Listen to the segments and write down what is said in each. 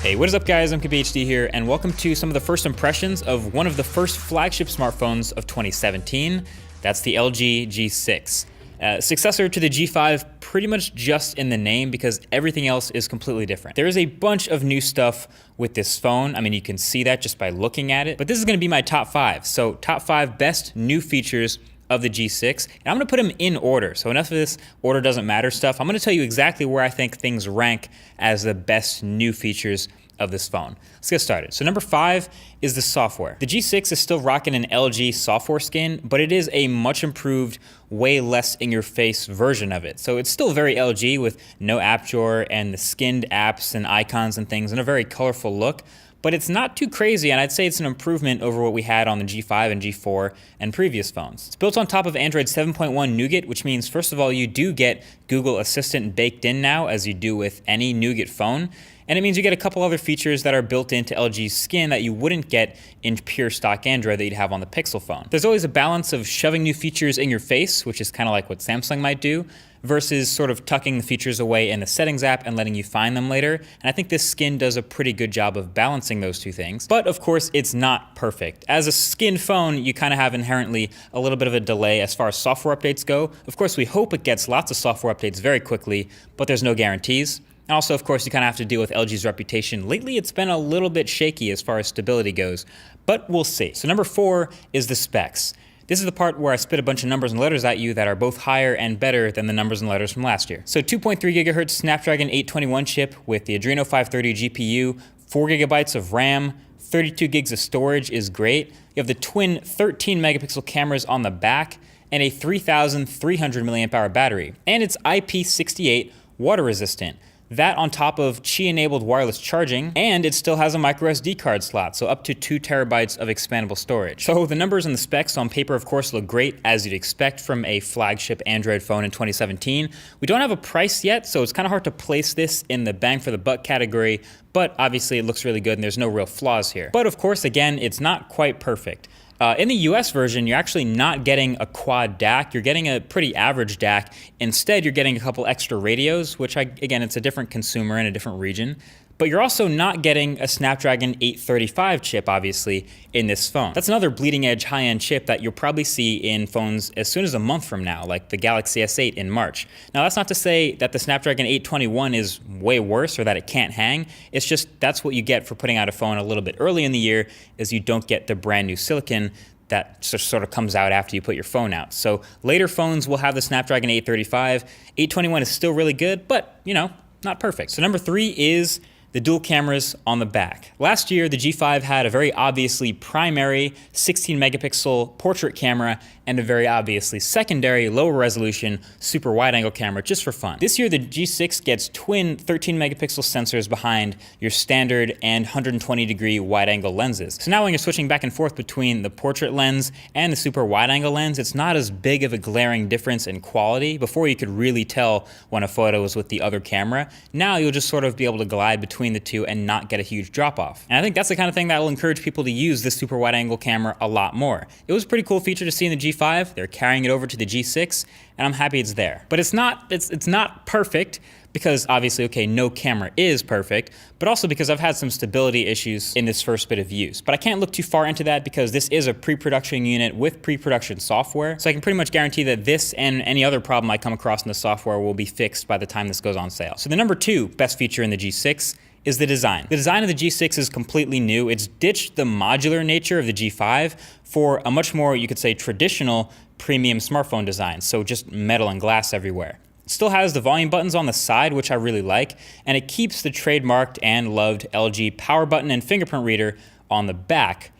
Hey, what is up guys, I'm KPHD here, and welcome to some of the first impressions of one of the first flagship smartphones of 2017. That's the LG G6. Successor to the G5 pretty much just in the name because everything else is completely different. There is a bunch of new stuff with this phone. I mean, you can see that just by looking at it, but this is gonna be my top 5. So top 5 best new features of the G6, and I'm gonna put them in order. So enough of this order doesn't matter stuff. I'm gonna tell you exactly where I think things rank as the best new features of this phone. Let's get started. So number 5 is the software. The G6 is still rocking an LG software skin, but it is a much improved, way less in-your-face version of it. So it's still very LG with no app drawer and the skinned apps and icons and things and a very colorful look. But it's not too crazy, and I'd say it's an improvement over what we had on the G5 and G4 and previous phones. It's built on top of Android 7.1 Nougat, which means, first of all, you do get Google Assistant baked in now, as you do with any Nougat phone. And it means you get a couple other features that are built into LG's skin that you wouldn't get in pure stock Android that you'd have on the Pixel phone. There's always a balance of shoving new features in your face, which is kind of like what Samsung might do, versus sort of tucking the features away in the settings app and letting you find them later. And I think this skin does a pretty good job of balancing those two things. But of course, it's not perfect. As a skin phone, you kind of have inherently a little bit of a delay as far as software updates go. Of course, we hope it gets lots of software updates very quickly, but there's no guarantees. And also, of course, you kind of have to deal with LG's reputation. Lately, it's been a little bit shaky as far as stability goes, but we'll see. So number 4 is the specs. This is the part where I spit a bunch of numbers and letters at you that are both higher and better than the numbers and letters from last year. So 2.3 gigahertz Snapdragon 821 chip with the Adreno 530 GPU, 4 gigabytes of RAM, 32 gigs of storage is great. You have the twin 13 megapixel cameras on the back and a 3,300 milliamp hour battery. And it's IP68 water resistant. That on top of Qi-enabled wireless charging, and it still has a micro SD card slot, so up to 2 terabytes of expandable storage. So the numbers and the specs on paper, of course, look great, as you'd expect from a flagship Android phone in 2017. We don't have a price yet, so it's kind of hard to place this in the bang for the buck category, but obviously it looks really good and there's no real flaws here. But of course, again, it's not quite perfect. In the US version, you're actually not getting a quad DAC, you're getting a pretty average DAC. Instead, you're getting a couple extra radios, which again, it's a different consumer in a different region. But you're also not getting a Snapdragon 835 chip, obviously, in this phone. That's another bleeding edge high-end chip that you'll probably see in phones as soon as a month from now, like the Galaxy S8 in March. Now, that's not to say that the Snapdragon 821 is way worse or that it can't hang. It's just that's what you get for putting out a phone a little bit early in the year, is you don't get the brand new silicon that sort of comes out after you put your phone out. So later phones will have the Snapdragon 835. 821 is still really good, but, you know, not perfect. So number 3 is the dual cameras on the back. Last year, the G5 had a very obviously primary 16 megapixel portrait camera and a very obviously secondary lower resolution super wide angle camera just for fun. This year, the G6 gets twin 13 megapixel sensors behind your standard and 120 degree wide angle lenses. So now when you're switching back and forth between the portrait lens and the super wide angle lens, it's not as big of a glaring difference in quality. Before you could really tell when a photo was with the other camera. Now you'll just sort of be able to glide between the two and not get a huge drop off. And I think that's the kind of thing that will encourage people to use this super wide angle camera a lot more. It was a pretty cool feature to see in the G5. They're carrying it over to the G6, and I'm happy it's there. But it's not perfect, because obviously, okay, no camera is perfect, but also because I've had some stability issues in this first bit of use. But I can't look too far into that because this is a pre-production unit with pre-production software, so I can pretty much guarantee that this and any other problem I come across in the software will be fixed by the time this goes on sale. So the number 2 best feature in the G6 is the design. The design of the G6 is completely new. It's ditched the modular nature of the G5 for a much more, you could say, traditional premium smartphone design, so just metal and glass everywhere. It still has the volume buttons on the side, which I really like, and it keeps the trademarked and loved LG power button and fingerprint reader on the back,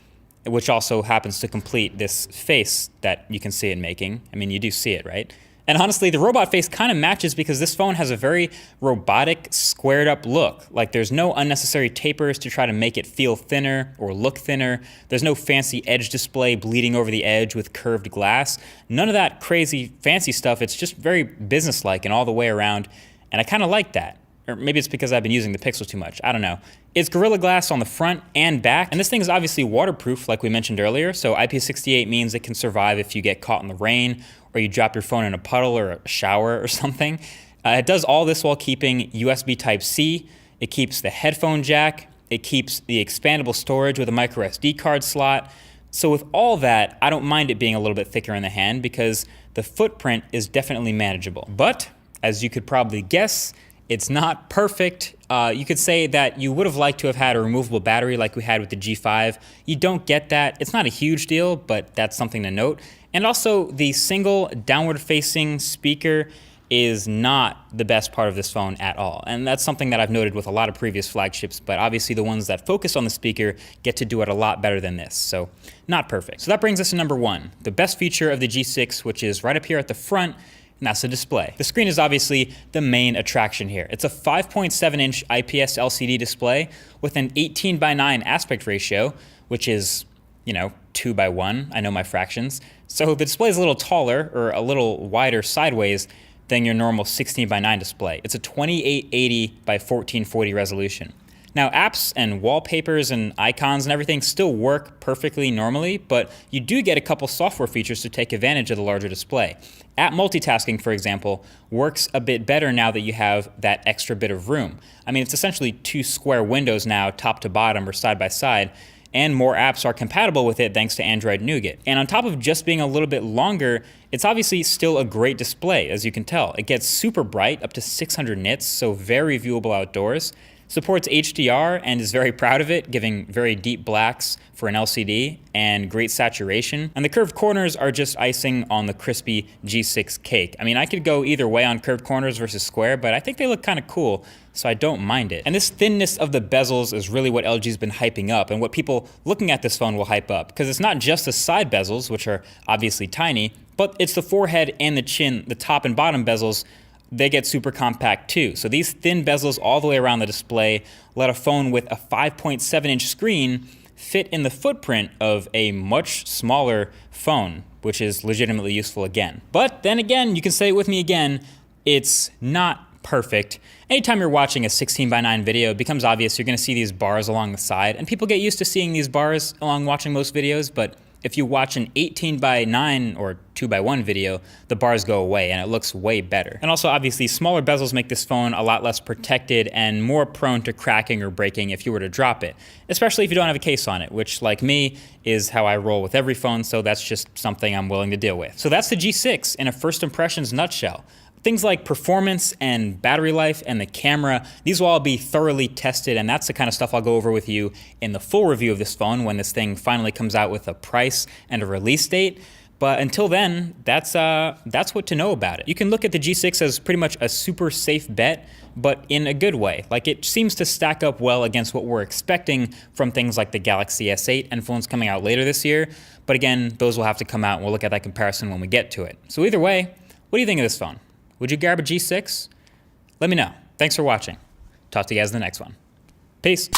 which also happens to complete this face that you can see it making. I mean, you do see it, right? And honestly, the robot face kind of matches because this phone has a very robotic, squared up look. Like there's no unnecessary tapers to try to make it feel thinner or look thinner. There's no fancy edge display bleeding over the edge with curved glass. None of that crazy fancy stuff. It's just very businesslike and all the way around. And I kind of like that. Or maybe it's because I've been using the Pixel too much. I don't know. It's Gorilla Glass on the front and back. And this thing is obviously waterproof, like we mentioned earlier. So IP68 means it can survive if you get caught in the rain or you drop your phone in a puddle or a shower or something. It does all this while keeping USB Type-C. It keeps the headphone jack. It keeps the expandable storage with a micro SD card slot. So with all that, I don't mind it being a little bit thicker in the hand because the footprint is definitely manageable. But as you could probably guess, it's not perfect. You could say that you would have liked to have had a removable battery like we had with the G5. You don't get that. It's not a huge deal, but that's something to note. And also, the single downward-facing speaker is not the best part of this phone at all. And that's something that I've noted with a lot of previous flagships, but obviously the ones that focus on the speaker get to do it a lot better than this, so not perfect. So that brings us to number 1, the best feature of the G6, which is right up here at the front, and that's the display. The screen is obviously the main attraction here. It's a 5.7-inch IPS LCD display with an 18:9 aspect ratio, which is, 2:1. I know my fractions. So the display is a little taller, or a little wider sideways, than your normal 16:9 display. It's a 2880 by 1440 resolution. Now, apps and wallpapers and icons and everything still work perfectly normally, but you do get a couple software features to take advantage of the larger display. App multitasking, for example, works a bit better now that you have that extra bit of room. I mean, it's essentially 2 square windows now, top to bottom or side by side, and more apps are compatible with it thanks to Android Nougat. And on top of just being a little bit longer, it's obviously still a great display, as you can tell. It gets super bright, up to 600 nits, so very viewable outdoors. Supports HDR and is very proud of it, giving very deep blacks for an LCD and great saturation. And the curved corners are just icing on the crispy G6 cake. I mean, I could go either way on curved corners versus square, but I think they look kind of cool, so I don't mind it. And this thinness of the bezels is really what LG's been hyping up and what people looking at this phone will hype up, because it's not just the side bezels, which are obviously tiny, but it's the forehead and the chin, the top and bottom bezels. They get super compact too. So these thin bezels all the way around the display let a phone with a 5.7-inch screen fit in the footprint of a much smaller phone, which is legitimately useful again. But then again, you can say it with me again, it's not perfect. Anytime you're watching a 16:9 video, it becomes obvious you're gonna see these bars along the side, and people get used to seeing these bars along watching most videos, but if you watch an 18:9 or 2:1 video, the bars go away and it looks way better. And also, obviously, smaller bezels make this phone a lot less protected and more prone to cracking or breaking if you were to drop it, especially if you don't have a case on it, which, like me, is how I roll with every phone, so that's just something I'm willing to deal with. So that's the G6 in a first impressions nutshell. Things like performance and battery life and the camera, these will all be thoroughly tested, and that's the kind of stuff I'll go over with you in the full review of this phone when this thing finally comes out with a price and a release date. But until then, that's what to know about it. You can look at the G6 as pretty much a super safe bet, but in a good way. Like, it seems to stack up well against what we're expecting from things like the Galaxy S8 and phones coming out later this year. But again, those will have to come out, and we'll look at that comparison when we get to it. So either way, what do you think of this phone? Would you grab a G6? Let me know. Thanks for watching. Talk to you guys in the next one. Peace.